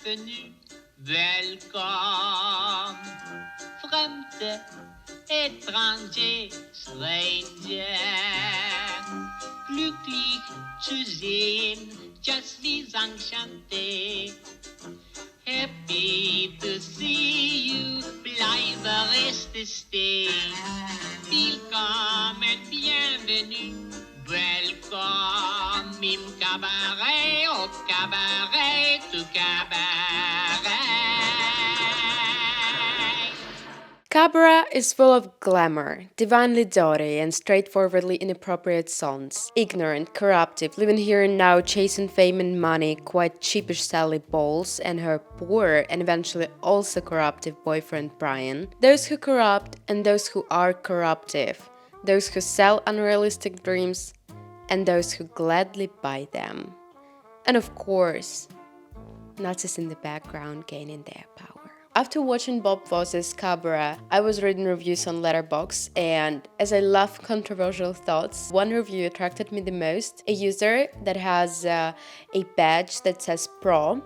bienvenue, welcome. Fremde, étranger, stranger. Glücklich zu sehen, just wie enchanté. Happy to see you, bleibe reste stay. Willkommen, bienvenue, welcome im cabaret, au cabaret, to cabaret. Cabaret is full of glamour, divinely dotty and straightforwardly inappropriate songs. Ignorant, corruptive, living here and now, chasing fame and money, quite sheepish Sally Bowles and her poor and eventually also corruptive boyfriend Brian. Those who corrupt and those who are corruptive. Those who sell unrealistic dreams and those who gladly buy them. And of course, Nazis in the background gaining their power. After watching Bob Fosse's Cabaret, I was reading reviews on Letterboxd, and as I love controversial thoughts, one review attracted me the most. A user that has a badge that says Pro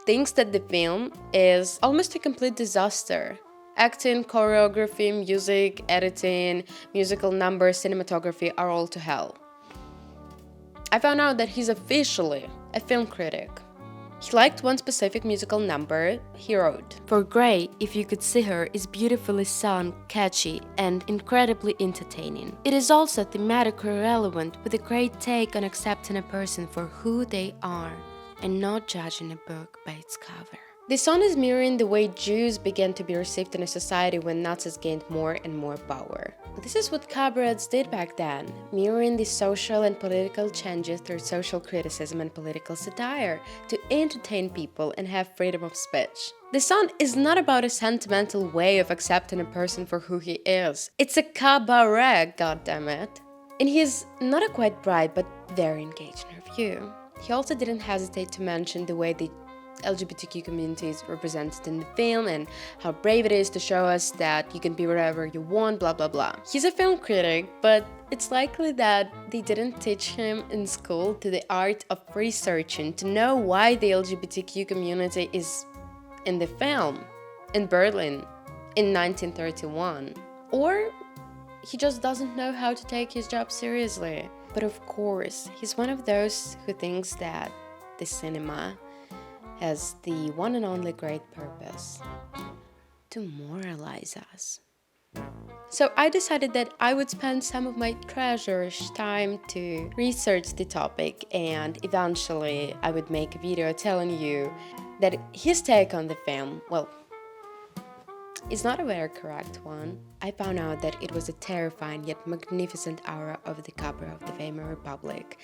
thinks that the film is almost a complete disaster. Acting, choreography, music, editing, musical numbers, cinematography are all to hell. I found out that he's officially a film critic. He liked one specific musical number. He wrote, "For Grey, If You Could See Her is beautifully sung, catchy, and incredibly entertaining. It is also thematically relevant with a great take on accepting a person for who they are and not judging a book by its cover." The song is mirroring the way Jews began to be received in a society when Nazis gained more and more power. This is what cabarets did back then, mirroring the social and political changes through social criticism and political satire to entertain people and have freedom of speech. The song is not about a sentimental way of accepting a person for who he is. It's a cabaret, goddammit. And he is not a quite bright but very engaging review. He also didn't hesitate to mention the way the LGBTQ community is represented in the film and how brave it is to show us that you can be whatever you want, blah blah blah. He's a film critic, but it's likely that they didn't teach him in school to the art of researching to know why the LGBTQ community is in the film in Berlin in 1931. Or he just doesn't know how to take his job seriously. But of course, he's one of those who thinks that the cinema has the one and only great purpose: to moralize us. So I decided that I would spend some of my treasures time to research the topic, and eventually I would make a video telling you that his take on the film, well, is not a very correct one. I found out that it was a terrifying yet magnificent hour of the Cabaret of the Weimar Republic,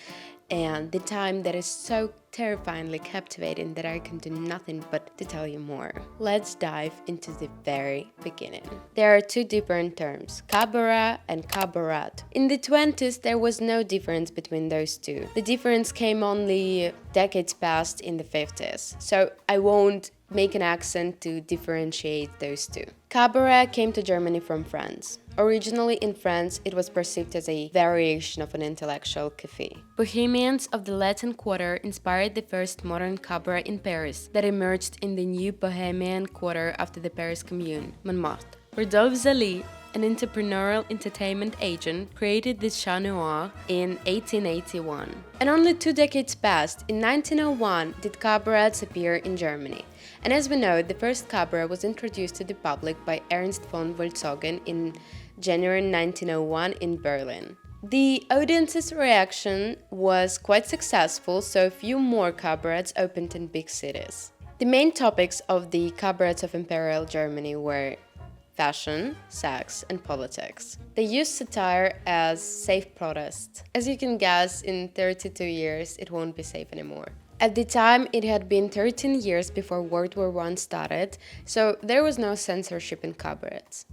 and the time that is so terrifyingly captivating that I can do nothing but to tell you more. Let's dive into the very beginning. There are two different terms, cabaret and cabaret. In the 20s, there was no difference between those two. The difference came only decades past in the 50s, so I won't make an accent to differentiate those two. Cabaret came to Germany from France. Originally in France, it was perceived as a variation of an intellectual café. Bohemians of the Latin Quarter inspired the first modern cabaret in Paris that emerged in the new Bohemian Quarter after the Paris Commune, Montmartre. Rodolphe Zali, an entrepreneurial entertainment agent, created the Chat Noir in 1881. And only 2 decades passed. In 1901 did cabarets appear in Germany. And as we know, the first cabaret was introduced to the public by Ernst von Wolzogen in January 1901 in Berlin. The audience's reaction was quite successful, so a few more cabarets opened in big cities. The main topics of the cabarets of Imperial Germany were fashion, sex, and politics. They used satire as safe protest. As you can guess, in 32 years, it won't be safe anymore. At the time, it had been 13 years before World War I started, so there was no censorship in cabarets.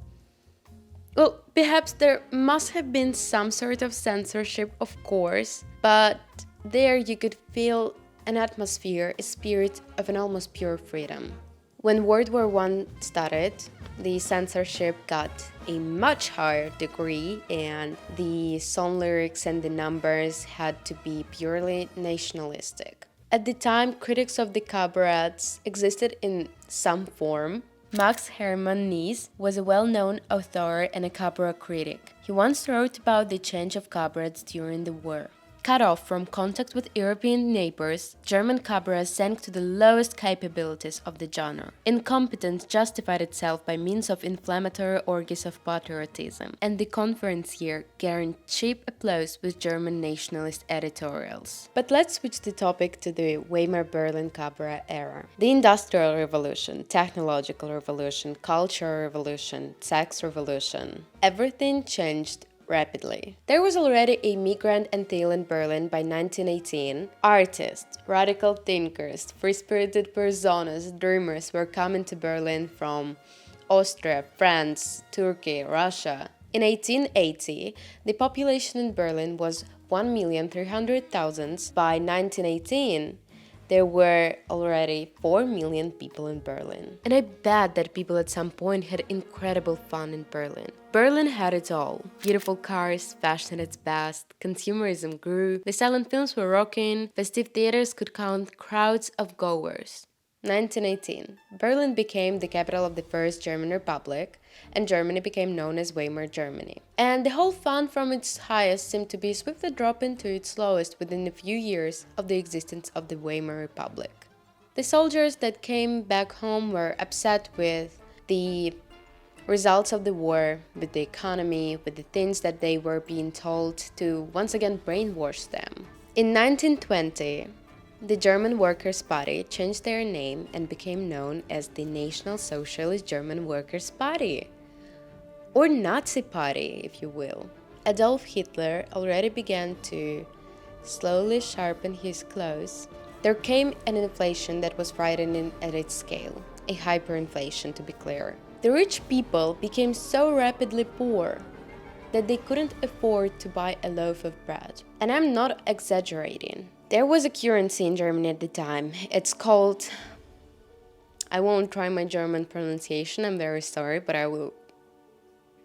Well, perhaps there must have been some sort of censorship, of course, but there you could feel an atmosphere, a spirit of an almost pure freedom. When World War I started, the censorship got a much higher degree, and the song lyrics and the numbers had to be purely nationalistic. At the time, critics of the cabarets existed in some form. Max Hermann Nies was a well-known author and a cabaret critic. He once wrote about the change of cabarets during the war. Cut off from contact with European neighbors, German cabaret sank to the lowest capabilities of the genre. Incompetence justified itself by means of inflammatory orgies of patriotism, and the conferencier guaranteed cheap applause with German nationalist editorials. But let's switch the topic to the Weimar Berlin cabaret era. The Industrial Revolution, Technological Revolution, Cultural Revolution, Sex Revolution. Everything changed rapidly. There was already a migrant entail in Berlin by 1918. Artists, radical thinkers, free-spirited personas, dreamers were coming to Berlin from Austria, France, Turkey, Russia. In 1880, the population in Berlin was 1,300,000. By 1918, there were already 4 million people in Berlin. And I bet that people at some point had incredible fun in Berlin. Berlin had it all. Beautiful cars, fashion at its best, consumerism grew, the silent films were rocking, festive theaters could count crowds of goers. 1918. Berlin became the capital of the First German Republic, and Germany became known as Weimar Germany. And the whole fun from its highest seemed to be swiftly dropping to its lowest within a few years of the existence of the Weimar Republic. The soldiers that came back home were upset with the results of the war, with the economy, with the things that they were being told to once again brainwash them. In 1920, the German Workers' Party changed their name and became known as the National Socialist German Workers' Party, or Nazi Party, if you will. Adolf Hitler already began to slowly sharpen his claws. There came an inflation that was frightening at its scale, a hyperinflation to be clear. The rich people became so rapidly poor that they couldn't afford to buy a loaf of bread. And I'm not exaggerating. There was a currency in Germany at the time. It's called, I won't try my German pronunciation, I'm very sorry, but I will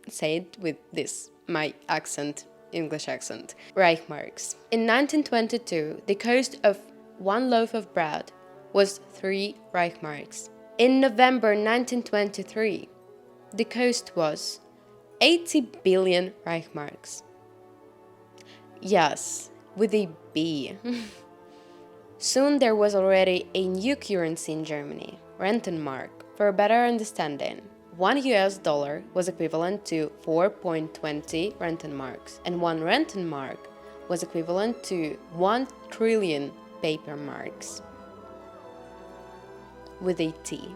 say it with this, my accent, English accent. Reichmarks. In 1922, the cost of one loaf of bread was 3 Reichmarks. In November 1923, the cost was 80 billion Reichmarks. Yes, with a B. Soon there was already a new currency in Germany, Rentenmark. For a better understanding, $1 was equivalent to 4.20 Rentenmarks, and 1 Rentenmark was equivalent to 1 trillion paper marks. With a T.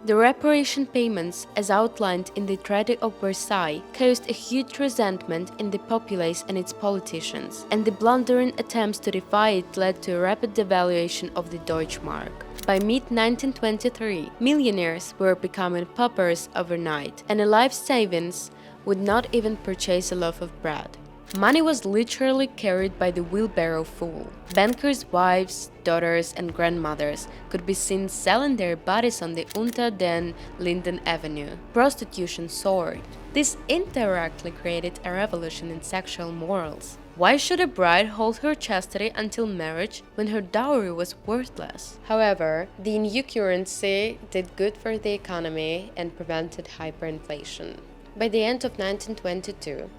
The reparation payments, as outlined in the Treaty of Versailles, caused a huge resentment in the populace and its politicians, and the blundering attempts to defy it led to a rapid devaluation of the Deutschmark. By mid-1923, millionaires were becoming paupers overnight, and a life savings would not even purchase a loaf of bread. Money was literally carried by the wheelbarrow full. Bankers' wives, daughters, and grandmothers could be seen selling their bodies on the Unter den Linden Avenue. Prostitution soared. This indirectly created a revolution in sexual morals. Why should a bride hold her chastity until marriage when her dowry was worthless? However, the new currency did good for the economy and prevented hyperinflation. By the end of 1922,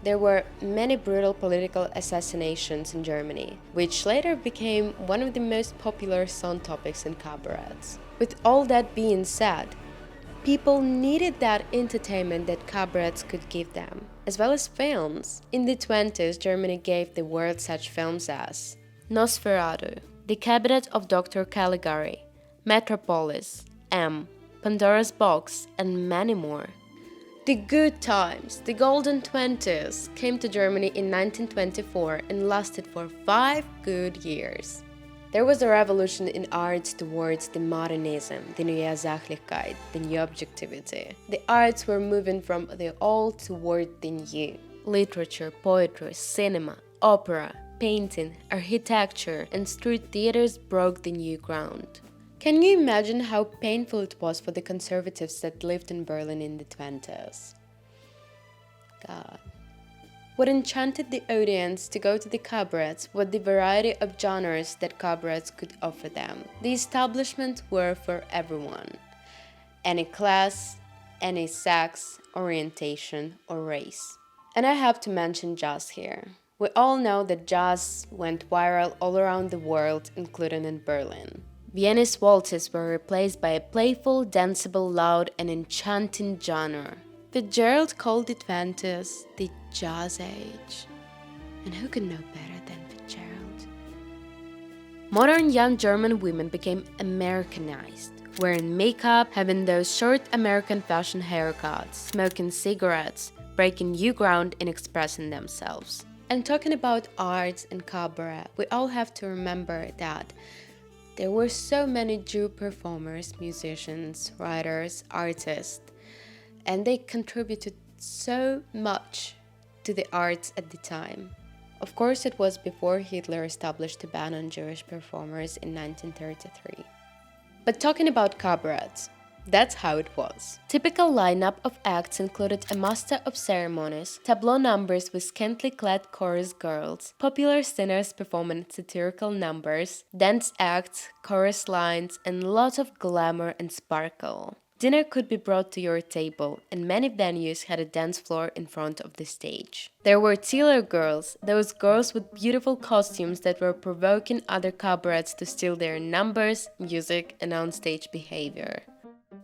there were many brutal political assassinations in Germany, which later became one of the most popular song topics in cabarets. With all that being said, people needed that entertainment that cabarets could give them, as well as films. In the 20s, Germany gave the world such films as Nosferatu, The Cabinet of Dr. Caligari, Metropolis, M, Pandora's Box, and many more. The good times, the golden 20s, came to Germany in 1924 and lasted for 5 good years. There was a revolution in arts towards the modernism, the Neue Sachlichkeit, the new objectivity. The arts were moving from the old toward the new. Literature, poetry, cinema, opera, painting, architecture, and street theaters broke the new ground. Can you imagine how painful it was for the conservatives that lived in Berlin in the 20s? God. What enchanted the audience to go to the cabarets was the variety of genres that cabarets could offer them. The establishments were for everyone, any class, any sex, orientation, or race. And I have to mention jazz here. We all know that jazz went viral all around the world, including in Berlin. Viennese waltzes were replaced by a playful, danceable, loud, and enchanting genre. Fitzgerald called the 20s the Jazz Age. And who could know better than Fitzgerald? Modern young German women became Americanized, wearing makeup, having those short American fashion haircuts, smoking cigarettes, breaking new ground and expressing themselves. And talking about arts and cabaret, we all have to remember that there were so many Jew performers, musicians, writers, artists, and they contributed so much to the arts at the time. Of course, it was before Hitler established a ban on Jewish performers in 1933. But talking about cabarets, that's how it was. Typical lineup of acts included a master of ceremonies, tableau numbers with scantily clad chorus girls, popular singers performing satirical numbers, dance acts, chorus lines, and lots of glamour and sparkle. Dinner could be brought to your table, and many venues had a dance floor in front of the stage. There were Taylor girls, those girls with beautiful costumes that were provoking other cabarets to steal their numbers, music, and onstage behavior.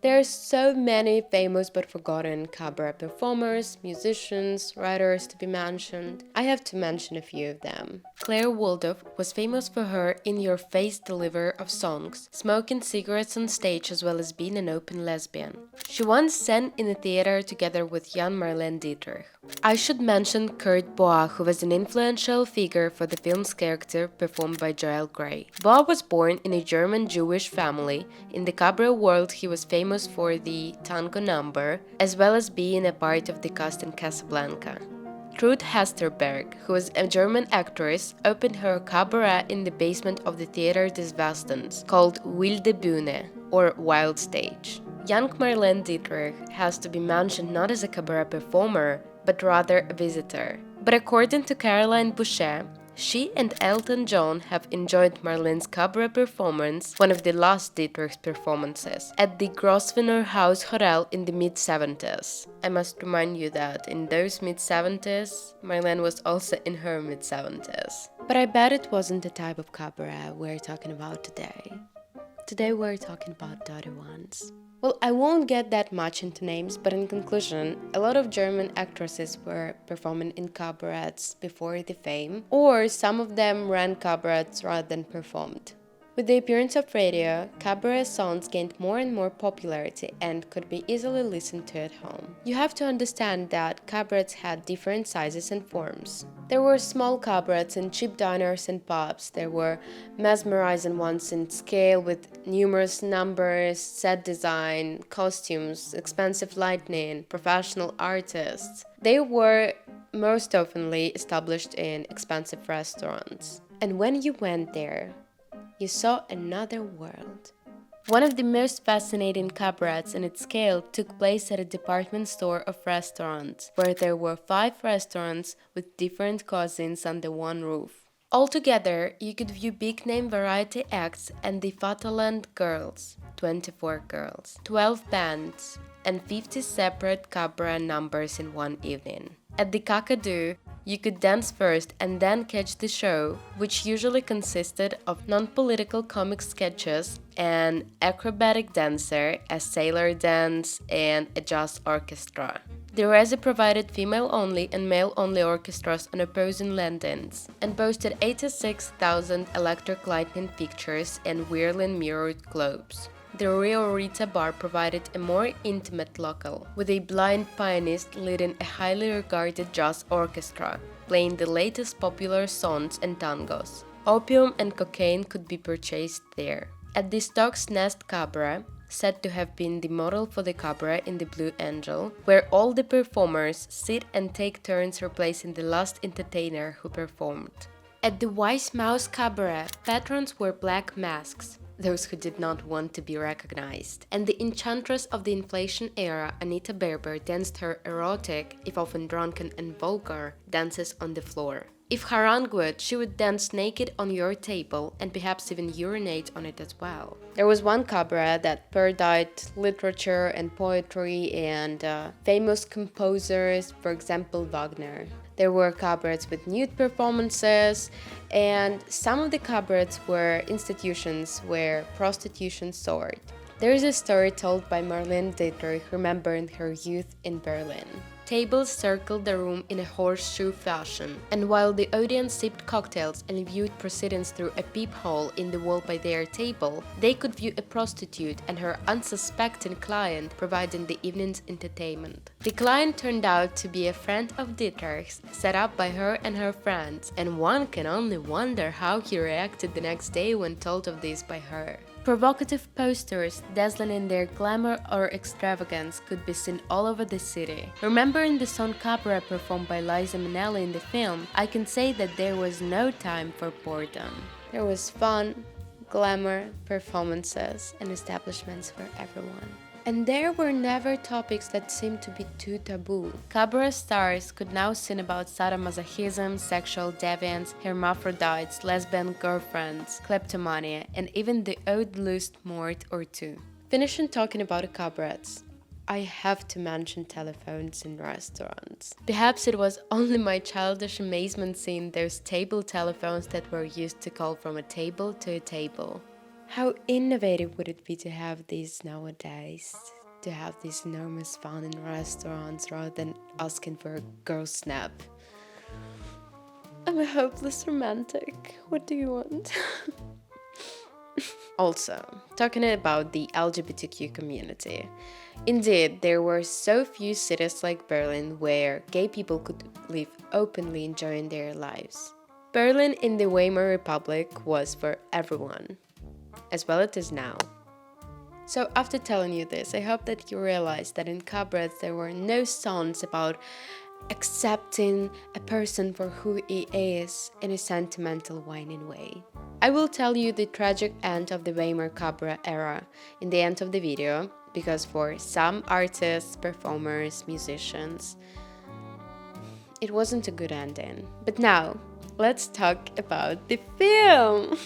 There are so many famous but forgotten cabaret performers, musicians, writers to be mentioned. I have to mention a few of them. Claire Waldorf was famous for her in-your-face delivery of songs, smoking cigarettes on stage as well as being an open lesbian. She once sang in a theater together with Jan Marlene Dietrich. I should mention Kurt Boa, who was an influential figure for the film's character performed by Joel Grey. Boa was born in a German Jewish family. In the cabaret world, he was famous for the tango number, as well as being a part of the cast in Casablanca. Trude Hesterberg, who was a German actress, opened her cabaret in the basement of the Theater des Westens, called Wilde Bühne, or Wild Stage. Young Marlene Dietrich has to be mentioned not as a cabaret performer, but rather a visitor. But according to Caroline Boucher, she and Elton John have enjoyed Marlene's cabaret performance, one of the last Dietrich's performances, at the Grosvenor House Hotel in the mid-70s. I must remind you that in those mid-70s, Marlene was also in her mid-70s. But I bet it wasn't the type of cabaret we're talking about today. Today we're talking about the other ones. Well, I won't get that much into names, but in conclusion, a lot of German actresses were performing in cabarets before the fame, or some of them ran cabarets rather than performed. With the appearance of radio, cabaret songs gained more and more popularity and could be easily listened to at home. You have to understand that cabarets had different sizes and forms. There were small cabarets in cheap diners and pubs. There were mesmerizing ones in scale with numerous numbers, set design, costumes, expensive lighting, professional artists. They were most oftenly established in expensive restaurants. And when you went there, you saw another world. One of the most fascinating cabarets in its scale took place at a department store of restaurants, where there were 5 restaurants with different cuisines under one roof. Altogether, you could view big-name variety acts and the Vaterland Girls, 24 girls, 12 bands, and 50 separate cabaret numbers in one evening. At the Kakadu, you could dance first and then catch the show, which usually consisted of non-political comic sketches, an acrobatic dancer, a sailor dance, and a jazz orchestra. The Resi provided female-only and male-only orchestras on opposing landings, and boasted 86,000 electric lightning fixtures and whirling mirrored globes. The Rio Rita bar provided a more intimate local, with a blind pianist leading a highly regarded jazz orchestra, playing the latest popular songs and tangos. Opium and cocaine could be purchased there. At the Stokes Nest Cabaret, said to have been the model for the cabaret in the Blue Angel, where all the performers sit and take turns replacing the last entertainer who performed. At the Wise Mouse Cabaret, patrons wore black masks. those who did not want to be recognized. And the enchantress of the inflation era, Anita Berber, danced her erotic, if often drunken and vulgar, dances on the floor. If Harang would, she would dance naked on your table and perhaps even urinate on it as well. There was one cabaret that parodied literature and poetry and famous composers, for example Wagner. There were cabarets with nude performances, and some of the cabarets were institutions where prostitution soared. There is a story told by Marlene Dietrich remembering her youth in Berlin. Tables circled the room in a horseshoe fashion, and while the audience sipped cocktails and viewed proceedings through a peephole in the wall by their table, they could view a prostitute and her unsuspecting client providing the evening's entertainment. The client turned out to be a friend of Dietrich's, set up by her and her friends, and one can only wonder how he reacted the next day when told of this by her. Provocative posters, dazzling in their glamour or extravagance, could be seen all over the city. Remembering the song Cabaret performed by Liza Minnelli in the film, I can say that there was no time for boredom. There was fun, glamour, performances, and establishments for everyone. And there were never topics that seemed to be too taboo. Cabaret stars could now sing about sadomasochism, sexual deviance, hermaphrodites, lesbian girlfriends, kleptomania, and even the odd loose mort or two. Finishing talking about cabarets, I have to mention telephones in restaurants. Perhaps it was only my childish amazement seeing those table telephones that were used to call from a table to a table. How innovative would it be to have these nowadays? To have this enormous fun in restaurants rather than asking for a girl snap. I'm a hopeless romantic. What do you want? Also, talking about the LGBTQ community. Indeed, there were so few cities like Berlin where gay people could live openly enjoying their lives. Berlin in the Weimar Republic was for everyone, as well it is now. So after telling you this, I hope that you realize that in cabarets there were no songs about accepting a person for who he is in a sentimental, whining way. I will tell you the tragic end of the Weimar cabaret era in the end of the video, because for some artists, performers, musicians, it wasn't a good ending. But now, let's talk about the film!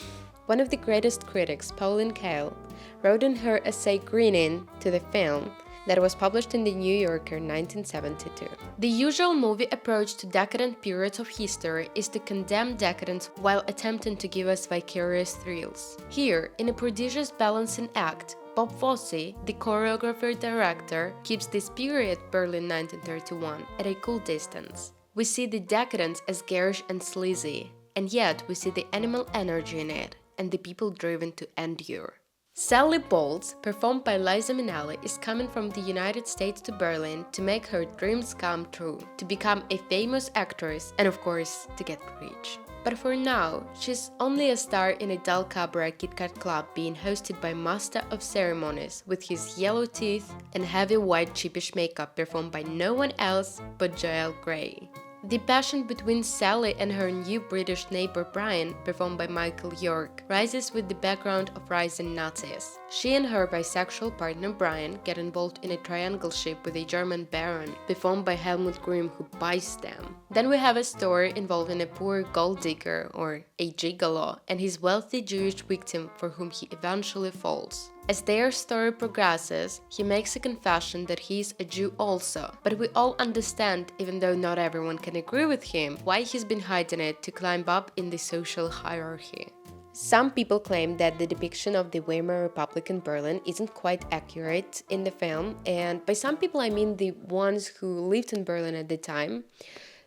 One of the greatest critics, Pauline Kael, wrote in her essay Grinning to the film that was published in the New Yorker in 1972. The usual movie approach to decadent periods of history is to condemn decadence while attempting to give us vicarious thrills. Here, in a prodigious balancing act, Bob Fosse, the choreographer-director, keeps this period, Berlin 1931, at a cool distance. We see the decadence as garish and sleazy, and yet we see the animal energy in it, and the people driven to endure. Sally Bowles, performed by Liza Minnelli, is coming from the United States to Berlin to make her dreams come true, to become a famous actress, and of course, to get rich. But for now, she's only a star in a dull cabaret Kit Kat club being hosted by Master of Ceremonies with his yellow teeth and heavy white cheapish makeup performed by no one else but Joel Grey. The passion between Sally and her new British neighbor Brian, performed by Michael York, rises with the background of rising Nazis. She and her bisexual partner Brian get involved in a triangle ship with a German baron, performed by Helmut Grimm, who buys them. Then we have a story involving a poor gold digger, or a gigolo, and his wealthy Jewish victim for whom he eventually falls. As their story progresses, he makes a confession that he is a Jew also, but we all understand, even though not everyone can agree with him, why he's been hiding it to climb up in the social hierarchy. Some people claim that the depiction of the Weimar Republic in Berlin isn't quite accurate in the film, and by some people I mean the ones who lived in Berlin at the time,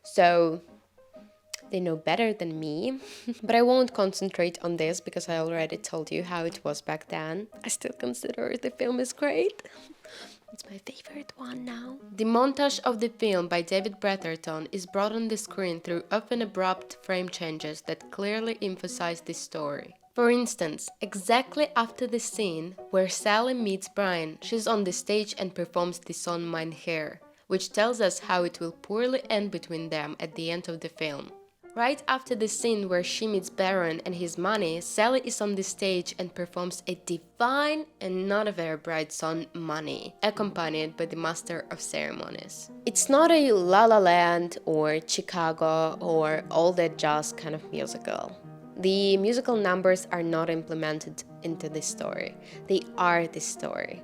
so they know better than me. But I won't concentrate on this because I already told you how it was back then. I still consider the film is great. It's my favorite one now. The montage of the film by David Bretherton is brought on the screen through often abrupt frame changes that clearly emphasize the story. For instance, exactly after the scene where Sally meets Brian, she's on the stage and performs the song Mein Herr, which tells us how it will poorly end between them at the end of the film. Right after the scene where she meets Baron and his money, Sally is on the stage and performs a divine and not a very bright song, Money, accompanied by the Master of Ceremonies. It's not a La La Land or Chicago or All That Jazz kind of musical. The musical numbers are not implemented into the story. They are the story.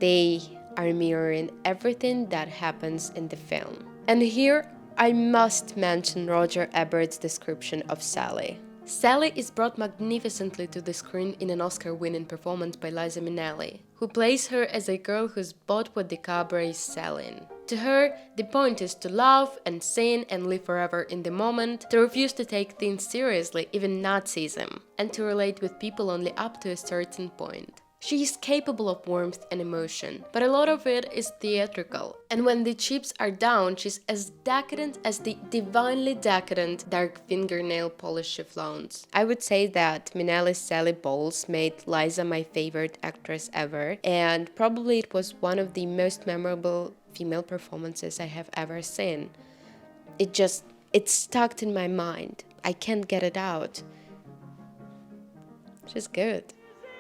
They are mirroring everything that happens in the film. And here, I must mention Roger Ebert's description of Sally. Sally is brought magnificently to the screen in an Oscar-winning performance by Liza Minnelli, who plays her as a girl who's bought what the cabaret is selling. To her, the point is to laugh and sing and live forever in the moment, to refuse to take things seriously, even Nazism, and to relate with people only up to a certain point. She is capable of warmth and emotion, but a lot of it is theatrical. And when the chips are down, she's as decadent as the divinely decadent dark fingernail polish she flaunts. I would say that Minnelli's Sally Bowles made Liza my favorite actress ever, and probably it was one of the most memorable female performances I have ever seen. It's stuck in my mind. I can't get it out. She's good.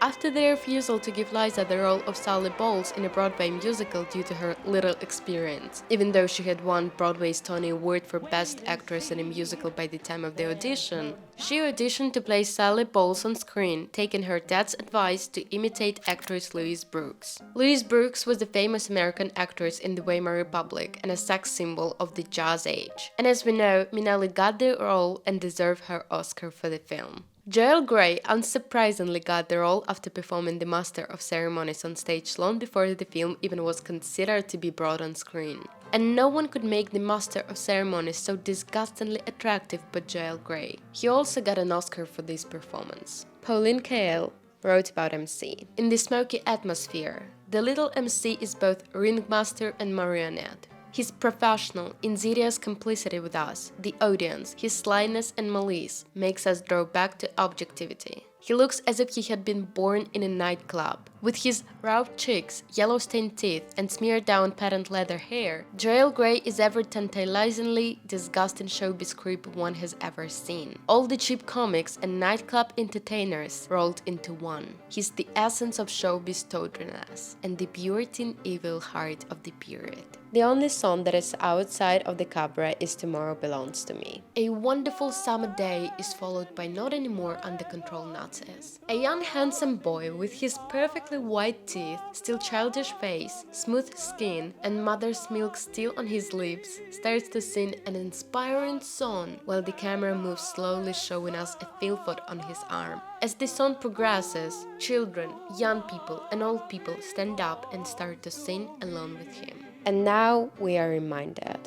After their refusal to give Liza the role of Sally Bowles in a Broadway musical due to her little experience, even though she had won Broadway's Tony Award for Best Actress in a Musical by the time of the audition, she auditioned to play Sally Bowles on screen, taking her dad's advice to imitate actress Louise Brooks. Louise Brooks was a famous American actress in the Weimar Republic and a sex symbol of the Jazz Age. And as we know, Minnelli got the role and deserved her Oscar for the film. Joel Grey unsurprisingly got the role after performing the Master of Ceremonies on stage long before the film even was considered to be brought on screen. And no one could make the Master of Ceremonies so disgustingly attractive but Joel Grey. He also got an Oscar for this performance. Pauline Kael wrote about MC. In the smoky atmosphere, the little MC is both ringmaster and marionette. His professional, insidious complicity with us, the audience, his slyness and malice, makes us draw back to objectivity. He looks as if he had been born in a nightclub. With his rough cheeks, yellow-stained teeth, and smeared-down patent leather hair, Joel Grey is every tantalizingly disgusting showbiz creep one has ever seen. All the cheap comics and nightclub entertainers rolled into one. He's the essence of showbiz tawdriness, and the purity and evil heart of the period. The only song that is outside of the cabaret is Tomorrow Belongs to Me. A wonderful summer day is followed by not anymore under control Nazis. A young handsome boy with his perfectly white teeth, still childish face, smooth skin, and mother's milk still on his lips, starts to sing an inspiring song while the camera moves slowly, showing us a filfoot on his arm. As the song progresses, children, young people, and old people stand up and start to sing along with him. And now we are reminded,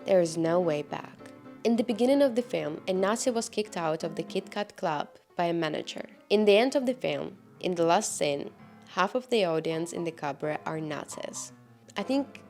there is no way back. In the beginning of the film, a Nazi was kicked out of the Kit Kat Club by a manager. In the end of the film, in the last scene, half of the audience in the cabaret are Nazis. I think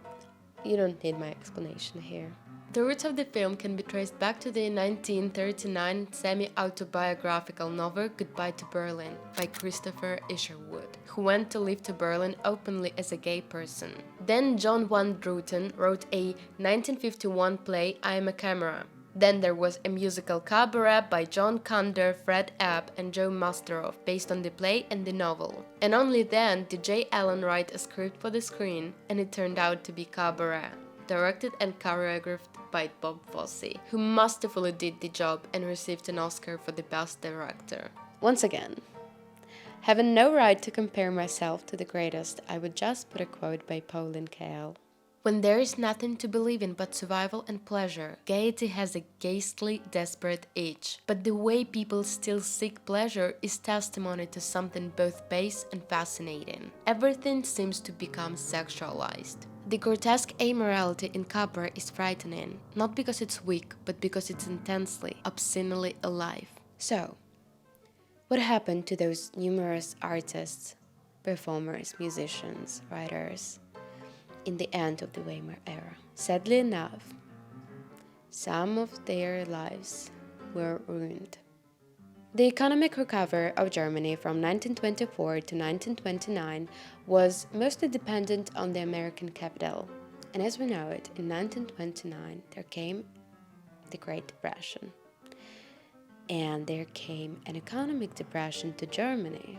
you don't need my explanation here. The roots of the film can be traced back to the 1939 semi-autobiographical novel Goodbye to Berlin by Christopher Isherwood, who went to live to Berlin openly as a gay person. Then John van Druten wrote a 1951 play I Am a Camera. Then there was a musical Cabaret by John Kander, Fred Ebb, and Joe Masteroff based on the play and the novel. And only then did J. Allen write a script for the screen, and it turned out to be Cabaret, directed and choreographed by Bob Fosse, who masterfully did the job and received an Oscar for the Best Director. Once again, having no right to compare myself to the greatest, I would just put a quote by Pauline Kael. When there is nothing to believe in but survival and pleasure, gaiety has a ghastly, desperate itch. But the way people still seek pleasure is testimony to something both base and fascinating. Everything seems to become sexualized. The grotesque amorality in Cabaret is frightening, not because it's weak, but because it's intensely, obscenely alive. So, what happened to those numerous artists, performers, musicians, writers in the end of the Weimar era? Sadly enough, some of their lives were ruined. The economic recovery of Germany from 1924 to 1929 was mostly dependent on the American capital. And as we know it, in 1929 there came the Great Depression. and there came an economic depression to Germany.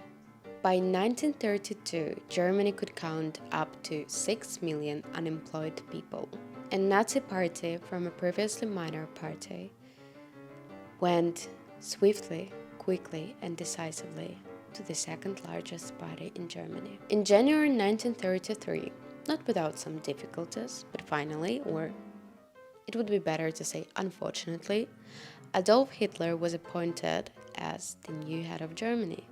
By 1932, Germany could count up to 6 million unemployed people. And Nazi Party, from a previously minor party, went swiftly, quickly, and decisively to the second largest party in Germany. In January 1933, not without some difficulties, but finally, or it would be better to say unfortunately, Adolf Hitler was appointed as the new head of Germany,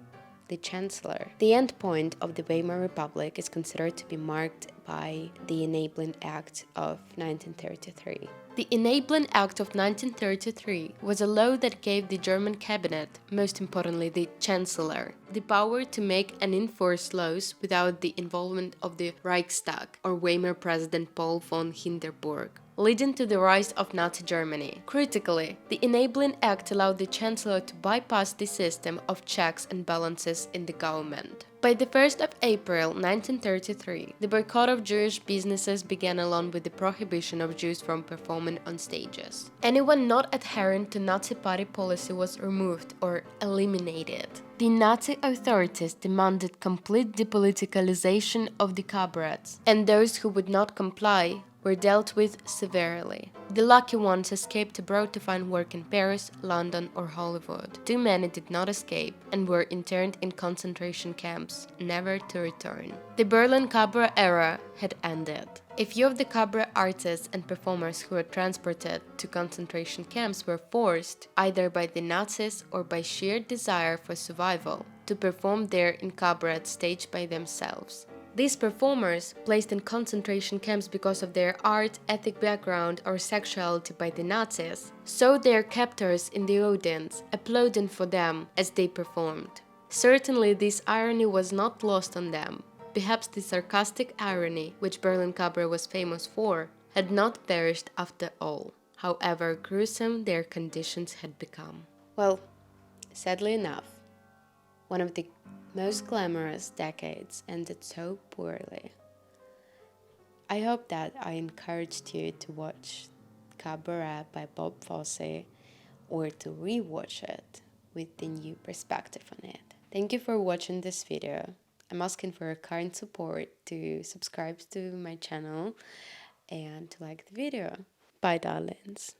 the Chancellor. The end point of the Weimar Republic is considered to be marked by the Enabling Act of 1933. The Enabling Act of 1933 was a law that gave the German cabinet, most importantly the Chancellor, the power to make and enforce laws without the involvement of the Reichstag or Weimar President Paul von Hindenburg, leading to the rise of Nazi Germany. Critically, the Enabling Act allowed the Chancellor to bypass the system of checks and balances in the government. By the 1st of April 1933, the boycott of Jewish businesses began along with the prohibition of Jews from performing on stages. Anyone not adhering to Nazi Party policy was removed or eliminated. The Nazi authorities demanded complete depoliticalization of the cabarets, and those who would not comply were dealt with severely. The lucky ones escaped abroad to find work in Paris, London, or Hollywood. Too many did not escape and were interned in concentration camps, never to return. The Berlin cabaret era had ended. A few of the cabaret artists and performers who were transported to concentration camps were forced, either by the Nazis or by sheer desire for survival, to perform there in cabarets staged by themselves. These performers, placed in concentration camps because of their art, ethnic background, or sexuality by the Nazis, saw their captors in the audience, applauding for them as they performed. Certainly, this irony was not lost on them. Perhaps the sarcastic irony, which Berlin Cabaret was famous for, had not perished after all, however gruesome their conditions had become. Well, sadly enough, one of the most glamorous decades ended so poorly. I hope that I encouraged you to watch Cabaret by Bob Fosse or to rewatch it with the new perspective on it. Thank you for watching this video. I'm asking for your kind support to subscribe to my channel and to like the video. Bye, darlings.